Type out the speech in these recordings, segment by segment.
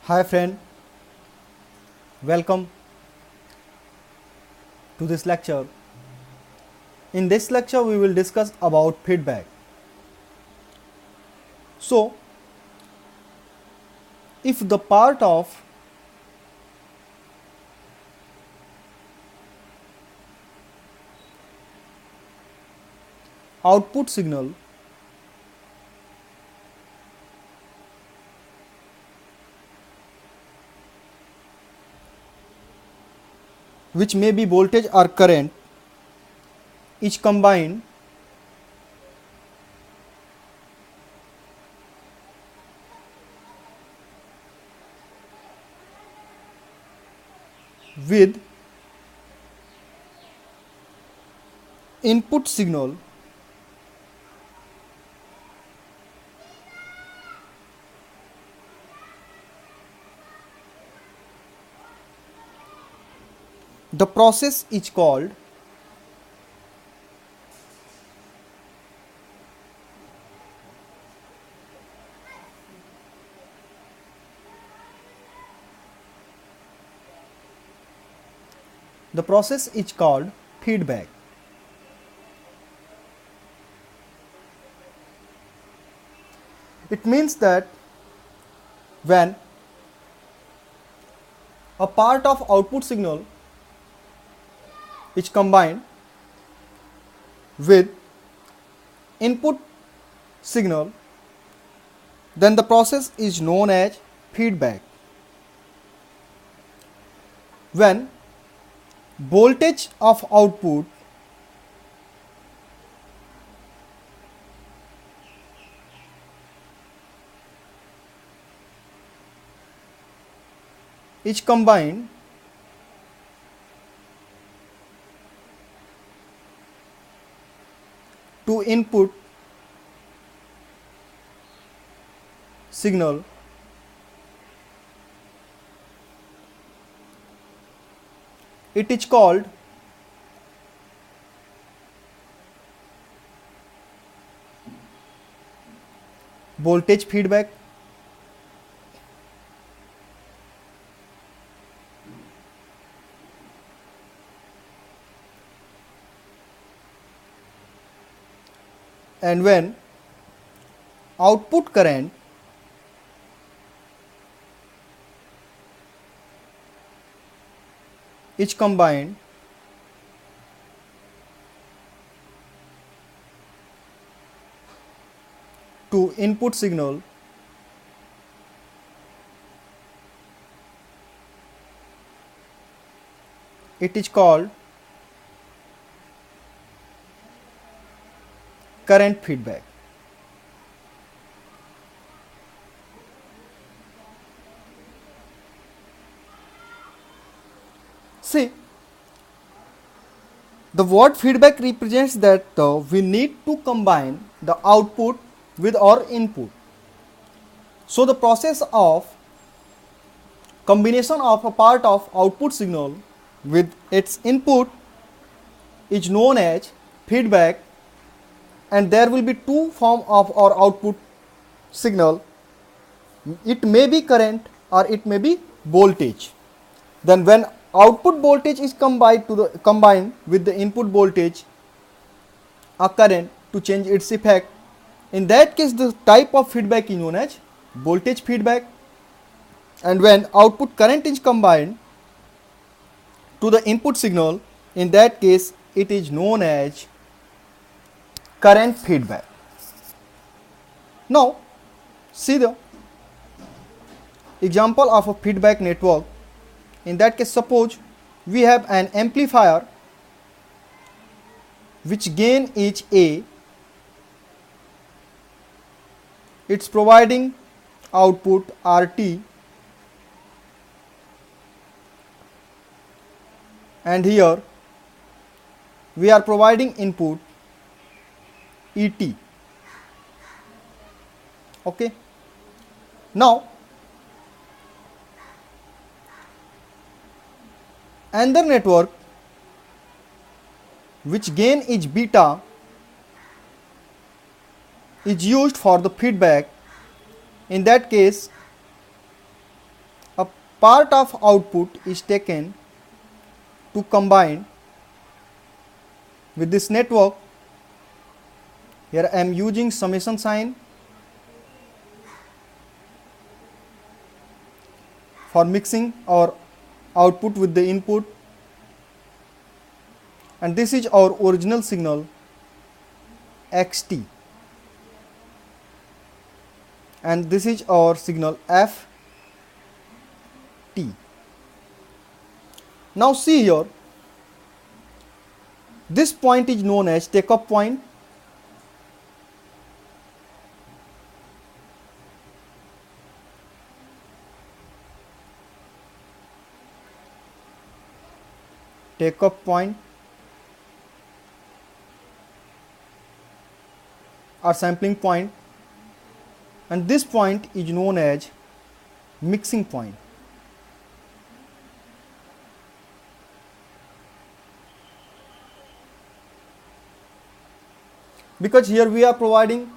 Hi friend, welcome to this lecture. In this lecture we will discuss about feedback. So, if the part of output signal which may be voltage or current is combined with input signal the process is called feedback. It means that when a part of output signal is combined with input signal, then the process is known as feedback. When voltage of output is combined to input signal, it is called voltage feedback. And when output current is combined to input signal, it is called current feedback. See, the word feedback represents that we need to combine the output with our input. So the process of combination of a part of output signal with its input is known as feedback, and there will be two forms of our output signal. It may be current or it may be voltage. Then when output voltage is combined with the input voltage or current to change its effect, in that case the type of feedback is known as voltage feedback. And when output current is combined to the input signal, in that case it is known as current feedback. Now see the example of a feedback network. In that case, suppose we have an amplifier which gain is A, it's providing output RT, and here we are providing input ET. Okay. Now another network which gain is beta is used for the feedback. In that case part of output is taken to combine with this network. Here I am using summation sign for mixing our output with the input, and this is our original signal xt, and this is our signal ft. Now see here, this point is known as takeoff point. Takeoff point or sampling point, and this point is known as mixing point. Because here we are providing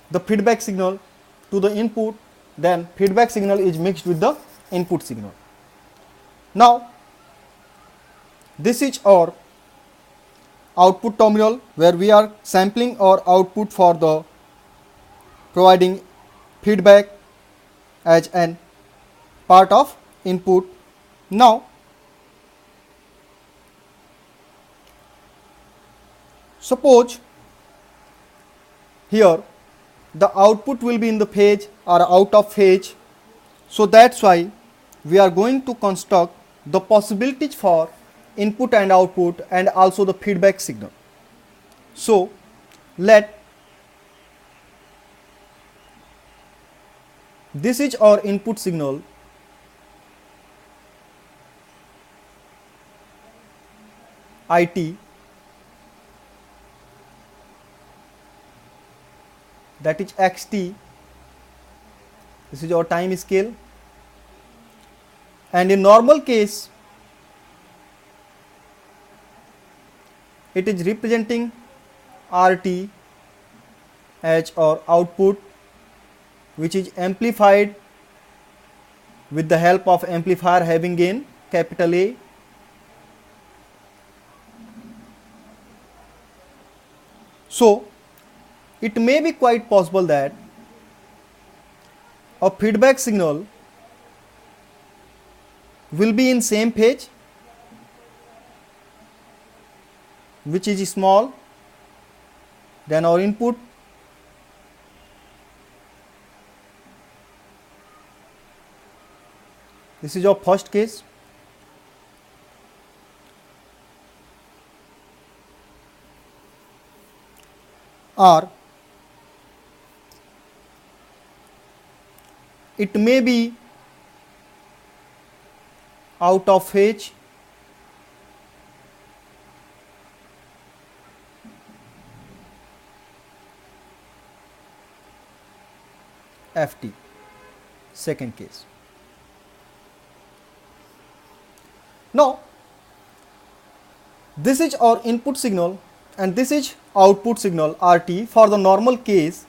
the feedback signal to the input, then feedback signal is mixed with the input signal. Now this is our output terminal where we are sampling our output for the providing feedback as an part of input. Now suppose here the output will be in the phase or out of phase, so that's why we are going to construct the possibilities for input and output and also the feedback signal. So let this is our input signal, IT, that is xt. This is our time scale, and in normal case it is representing RT as our output, which is amplified with the help of amplifier having gain capital A. So it may be quite possible that a feedback signal will be in same phase, which is small than our input, this is our first case. Or it may be out of phase, FT, second case. Now this is our input signal and this is output signal RT for the normal case.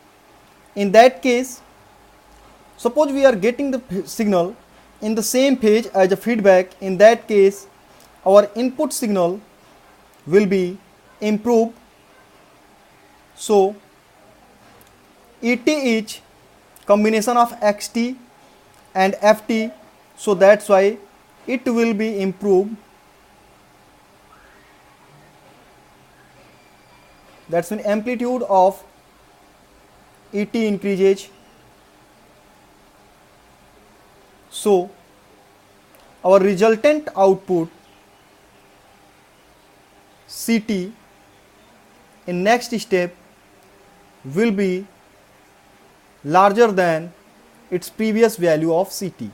In that case, suppose we are getting the signal in the same phase as a feedback. In that case, our input signal will be improved. So ET is combination of XT and FT, so that's why it will be improved. That's when amplitude of ET increases. So our resultant output CT in next step will be larger than its previous value of CT.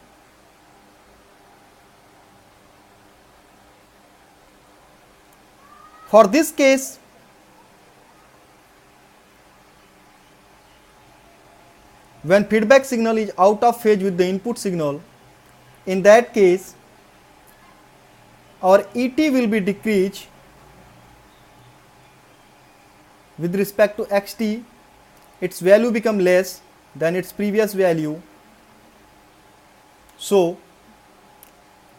For this case, when feedback signal is out of phase with the input signal, in that case our ET will be decreased with respect to XT. Its value become less than its previous value. So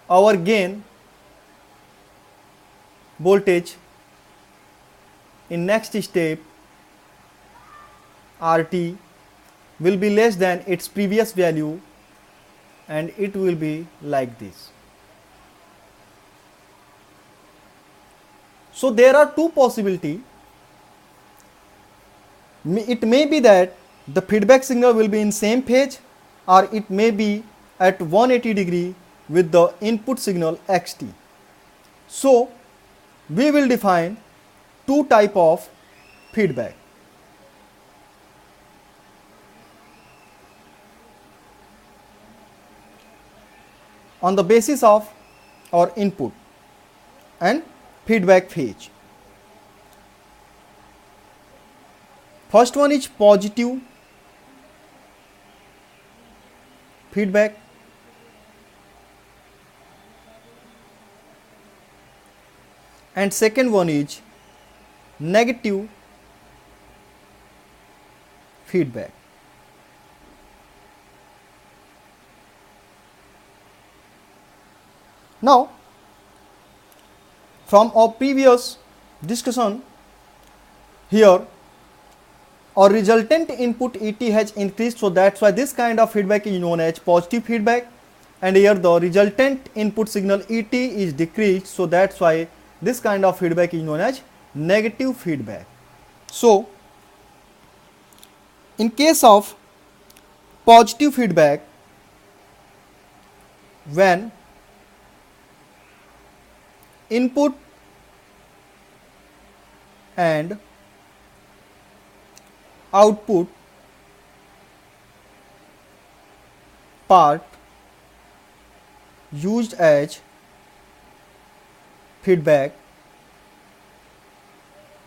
our gain voltage in next step RT will be less than its previous value, and it will be like this. So there are two possibilities. It may be that the feedback signal will be in same phase, or it may be at 180 degree with the input signal xt. So we will define two type of feedback. On the basis of our input and feedback phase. First one is positive feedback, and second one is negative feedback. Now, from our previous discussion, here our resultant input ET has increased, so that's why this kind of feedback is known as positive feedback, and here the resultant input signal ET is decreased, so that's why this kind of feedback is known as negative feedback. So in case of positive feedback, when input and output part used as feedback,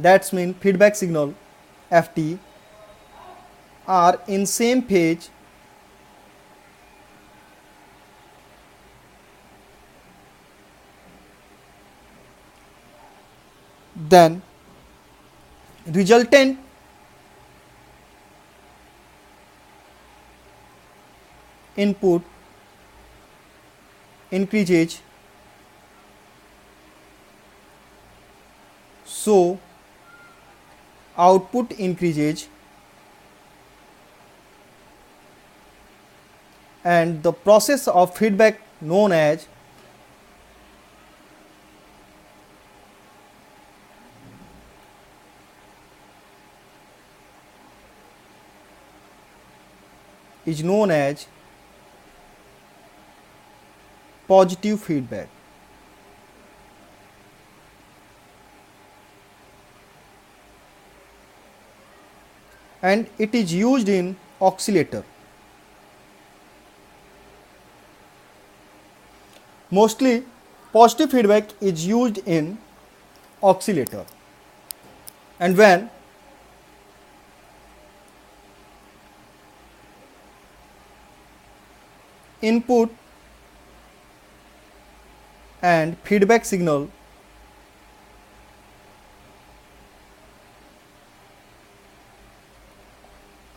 that's mean feedback signal FT, are in same phase, then resultant input increases, so output increases, and the process of feedback known as is known as positive feedback. And it is used in oscillator. Mostly positive feedback is used in oscillator, and when input and feedback signal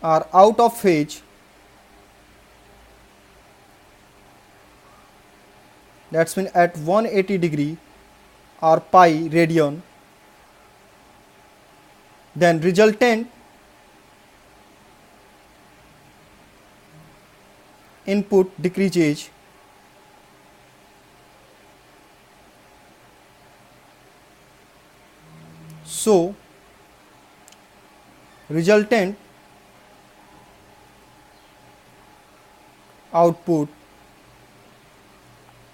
are out of phase, that's mean at 180 degree or pi radian, then resultant input decreases, so resultant output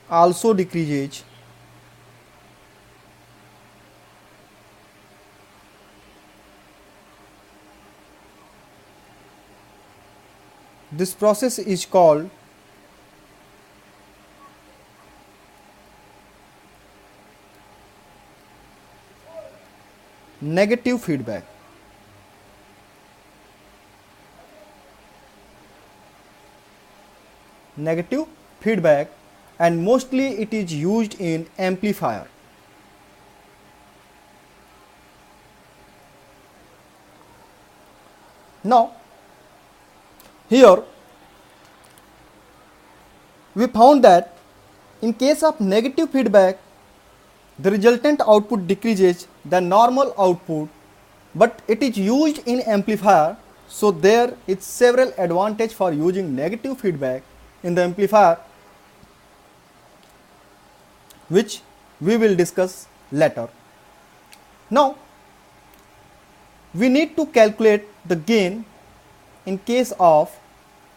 also decreases, this process is called negative feedback. Negative feedback, and mostly it is used in amplifier. Now here we found that In case of negative feedback, the resultant output decreases the normal output, but it is used in amplifier, so there is several advantage for using negative feedback in the amplifier, which we will discuss later. Now, we need to calculate the gain in case of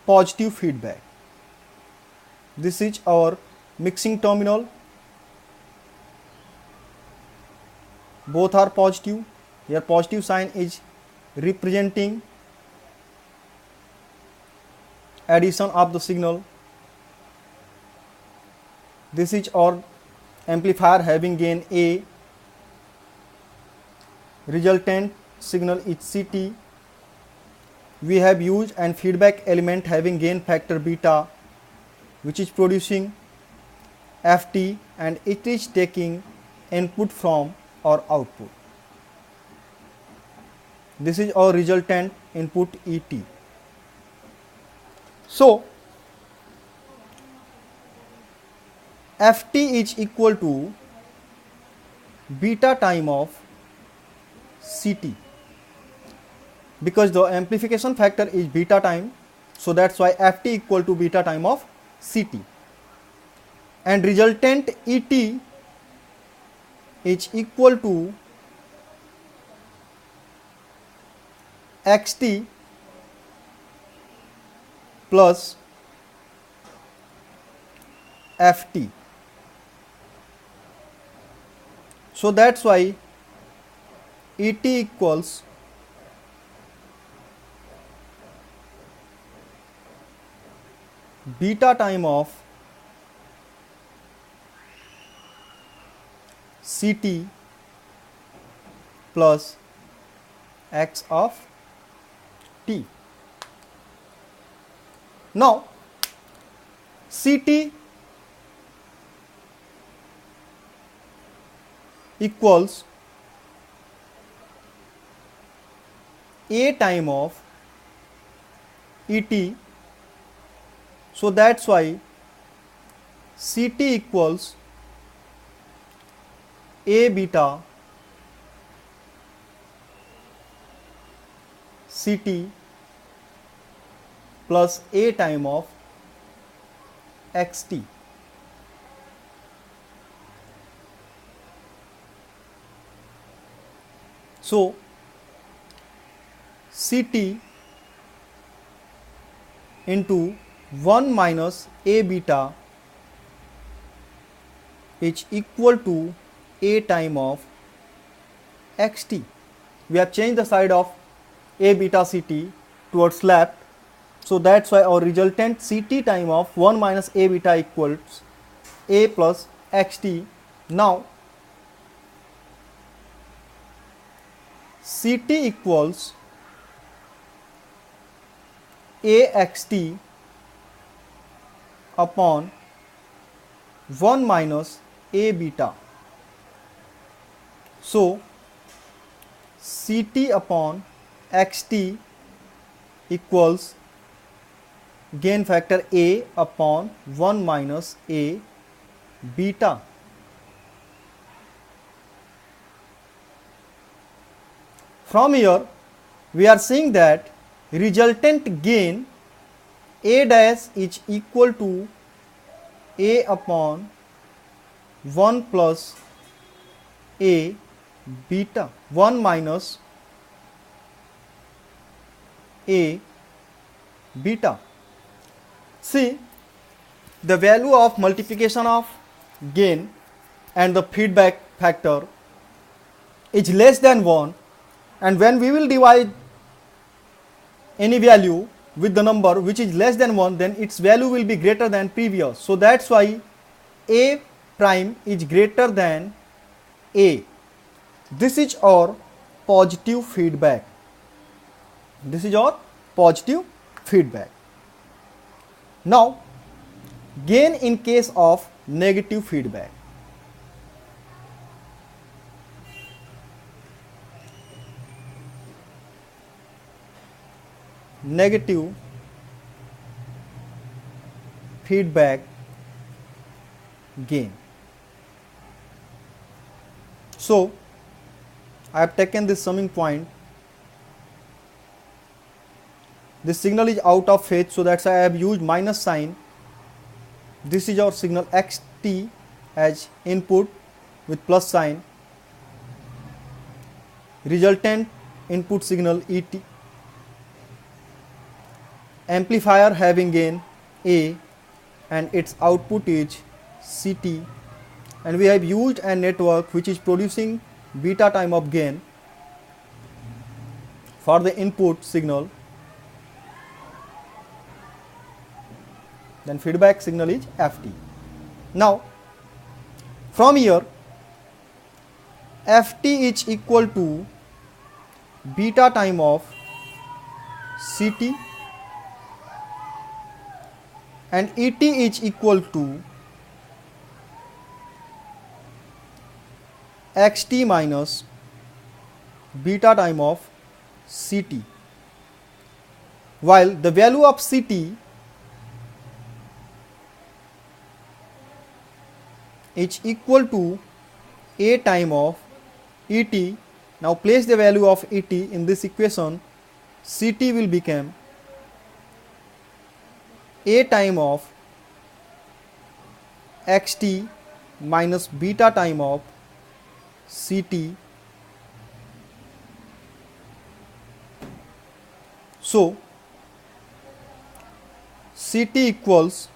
positive feedback. This is our mixing terminal. Both are positive. Here positive sign is representing addition of the signal. This is our amplifier having gain A. Resultant signal is CT. We have used and feedback element having gain factor beta, which is producing FT, and it is taking input from our output. This is our resultant input ET. So, FT is equal to beta time of CT, because the amplification factor is beta time, so that's why FT equal to beta time of CT, and resultant ET is equal to XT plus FT. So that's why ET equals beta time of CT plus X of T. Now, CT equals A time of ET, so that's why CT equals A beta CT plus A time of XT. So, CT into 1 minus A beta is equal to A time of XT. We have changed the side of A beta CT towards left, so that's why our resultant CT time of 1 minus A beta equals A plus XT. Now, CT equals AXT upon 1 minus A beta. So, CT upon XT equals gain factor A upon 1 minus A beta. From here, we are seeing that resultant gain A dash is equal to A upon 1 plus A beta, 1 minus A beta. See, the value of multiplication of gain and the feedback factor is less than 1, and when we will divide any value with the number which is less than 1, then its value will be greater than previous. So that's why A prime is greater than A. This is our positive feedback. This is our positive feedback. Now, gain in case of negative feedback. Negative feedback gain. So I have taken this summing point. This signal is out of phase, so that's why I have used minus sign. This is our signal xt as input with plus sign. Resultant input signal et. Amplifier having gain A and its output is Ct, and we have used a network which is producing beta time of gain for the input signal. Then feedback signal is Ft. Now from here Ft is equal to beta time of Ct and Et is equal to xt minus beta time of Ct, while the value of Ct is equal to a time of Et. Now place the value of Et in this equation. Ct will become a time of xt minus beta time of Ct. So Ct equals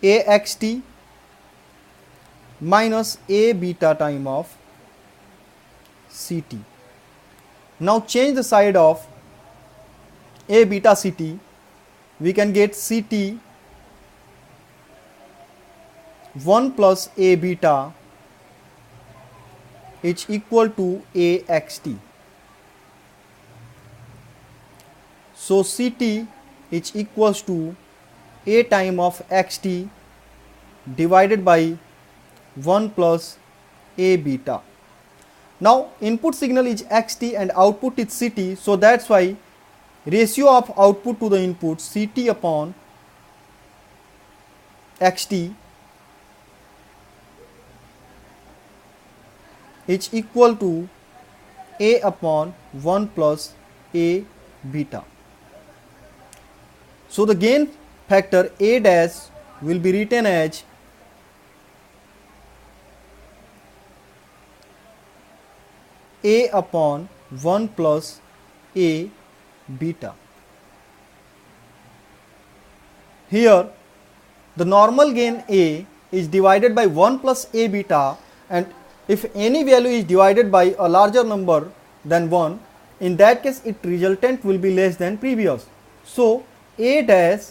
axt minus a beta time of Ct. Now change the side of a beta Ct. We can get Ct 1 plus a beta is equal to axt. So Ct is equals to a time of xt divided by 1 plus a beta. Now input signal is xt and output is Ct, so that's why ratio of output to the input Ct upon xt is equal to a upon 1 plus a beta. So the gain factor a dash will be written as a upon 1 plus a beta. Here the normal gain a is divided by 1 plus a beta, and if any value is divided by a larger number than 1, in that case its resultant will be less than previous. So a dash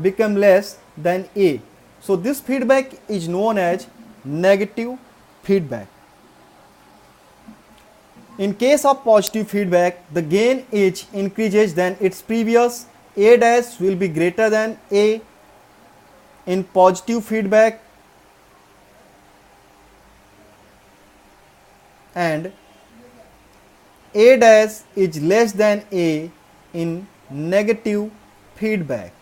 become less than a. So this feedback is known as negative feedback. In case of positive feedback, the gain is increases than its previous. A dash will be greater than a in positive feedback, and a dash is less than a in negative feedback.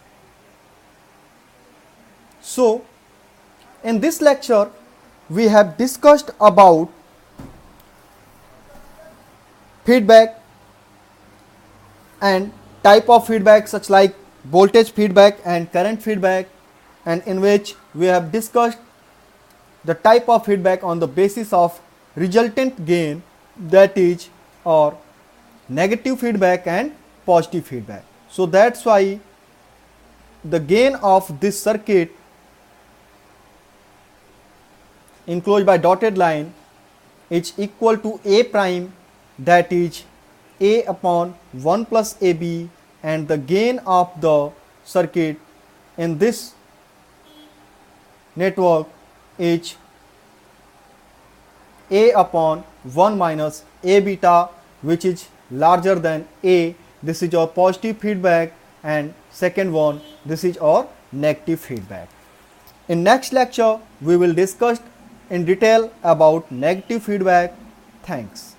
So in this lecture we have discussed about feedback and type of feedback such like voltage feedback and current feedback, and in which we have discussed the type of feedback on the basis of resultant gain, that is or negative feedback and positive feedback. So that's why the gain of this circuit enclosed by dotted line is equal to a prime, that is a upon 1 plus ab, and the gain of the circuit in this network is a upon 1 minus a beta, which is larger than a. This is our positive feedback, and second one, this is our negative feedback. In next lecture we will discuss in detail about negative feedback. Thanks.